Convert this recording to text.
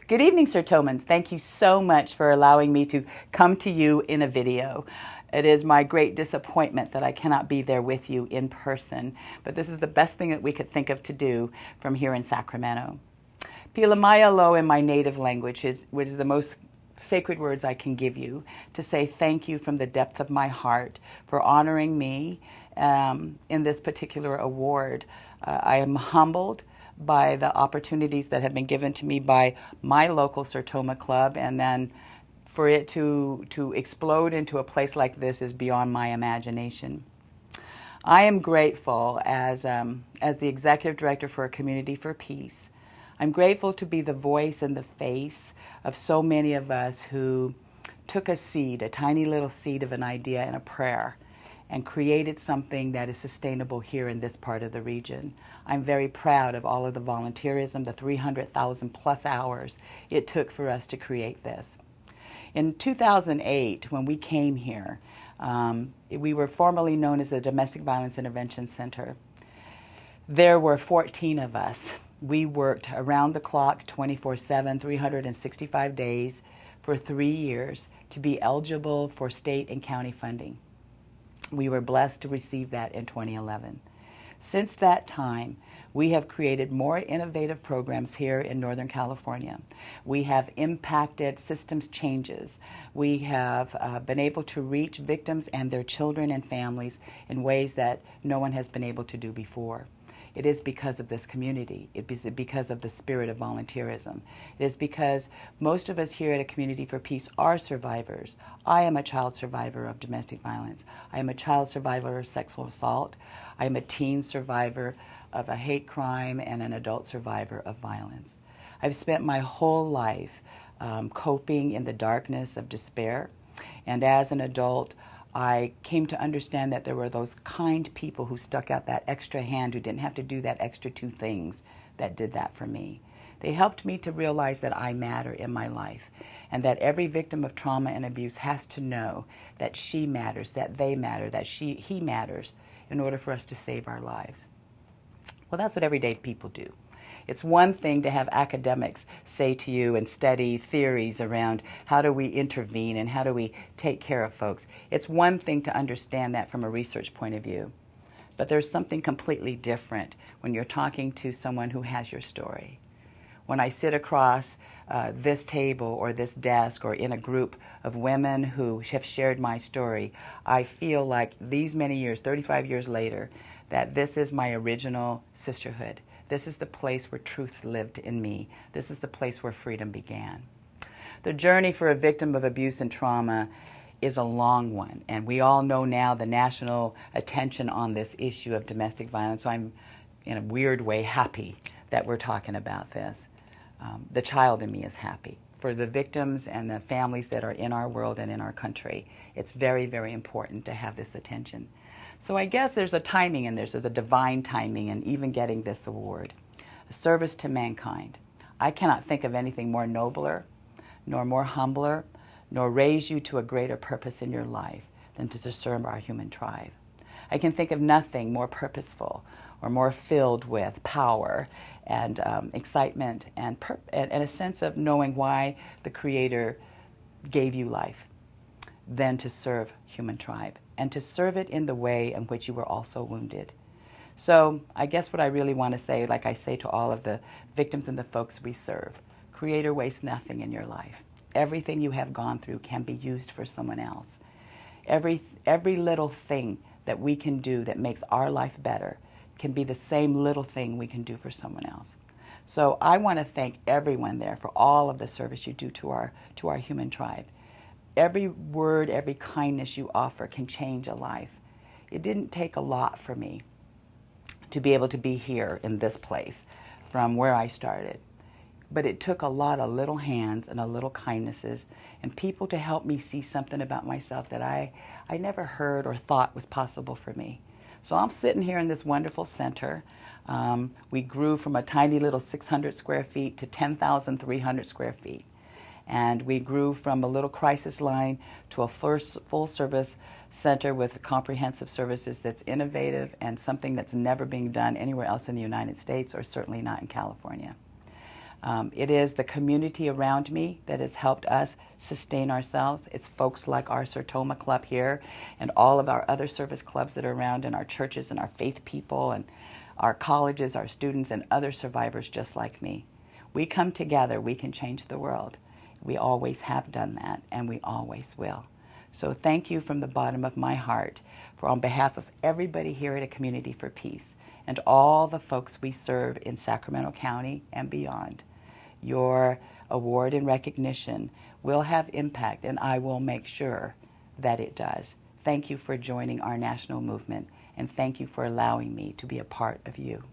Good evening, SERTOMans. Thank you so much for allowing me to come to you in a video. It is my great disappointment that I cannot be there with you in person, but this is the best thing that we could think of to do from here in Sacramento. Pila Maya Lo in my native language, which is the most sacred words I can give you, to say thank you from the depth of my heart for honoring me in this particular award. I am humbled by the opportunities that have been given to me by my local SERTOMA club, and then for it to explode into a place like this is beyond my imagination. I am grateful as the executive director for a Community for Peace. I'm grateful to be the voice and the face of so many of us who took a seed, a tiny little seed of an idea and a prayer, and created something that is sustainable here in this part of the region. I'm very proud of all of the volunteerism, the 300,000 plus hours it took for us to create this. In 2008, when we came here, we were formerly known as the Domestic Violence Intervention Center. There were 14 of us. We worked around the clock, 24/7, 365 days for 3 years to be eligible for state and county funding. We were blessed to receive that in 2011. Since that time, we have created more innovative programs here in Northern California. We have impacted systems changes. We have been able to reach victims and their children and families in ways that no one has been able to do before. It is because of this community. It is because of the spirit of volunteerism. It is because most of us here at a Community for Peace are survivors. I am a child survivor of domestic violence. I am a child survivor of sexual assault. I am a teen survivor of a hate crime and an adult survivor of violence. I've spent my whole life coping in the darkness of despair, and as an adult, I came to understand that there were those kind people who stuck out that extra hand, who didn't have to do that extra 2 things, that did that for me. They helped me to realize that I matter in my life, and that every victim of trauma and abuse has to know that she matters, that they matter, that he matters in order for us to save our lives. Well, that's what everyday people do. It's one thing to have academics say to you and study theories around how do we intervene and how do we take care of folks. It's one thing to understand that from a research point of view. But there's something completely different when you're talking to someone who has your story. When I sit across this table or this desk or in a group of women who have shared my story, I feel like these many years, 35 years later, that this is my original sisterhood. This is the place where truth lived in me. This is the place where freedom began. The journey for a victim of abuse and trauma is a long one, and we all know now the national attention on this issue of domestic violence, so I'm in a weird way happy that we're talking about this. The child in me is happy. For the victims and the families that are in our world and in our country, it's very, very important to have this attention. So I guess there's a timing in this, there's a divine timing in even getting this award. A service to mankind. I cannot think of anything more nobler, nor more humbler, nor raise you to a greater purpose in your life than to serve our human tribe. I can think of nothing more purposeful or more filled with power and excitement and a sense of knowing why the Creator gave you life than to serve human tribe, and to serve it in the way in which you were also wounded. So I guess what I really want to say, like I say to all of the victims and the folks we serve, Creator wastes nothing in your life. Everything you have gone through can be used for someone else. Every little thing that we can do that makes our life better can be the same little thing we can do for someone else. So I want to thank everyone there for all of the service you do to our human tribe. Every word, every kindness you offer can change a life. It didn't take a lot for me to be able to be here in this place from where I started. But it took a lot of little hands and a little kindnesses and people to help me see something about myself that I never heard or thought was possible for me. So I'm sitting here in this wonderful center. We grew from a tiny little 600 square feet to 10,300 square feet. And we grew from a little crisis line to a full-service center with comprehensive services that's innovative and something that's never being done anywhere else in the United States, or certainly not in California. It is the community around me that has helped us sustain ourselves. It's folks like our SERTOMA club here and all of our other service clubs that are around in our churches and our faith people and our colleges, our students, and other survivors just like me. We come together, we can change the world. We always have done that, and we always will. So thank you from the bottom of my heart for, on behalf of everybody here at A Community for Peace and all the folks we serve in Sacramento County and beyond. Your award and recognition will have impact, and I will make sure that it does. Thank you for joining our national movement, and thank you for allowing me to be a part of you.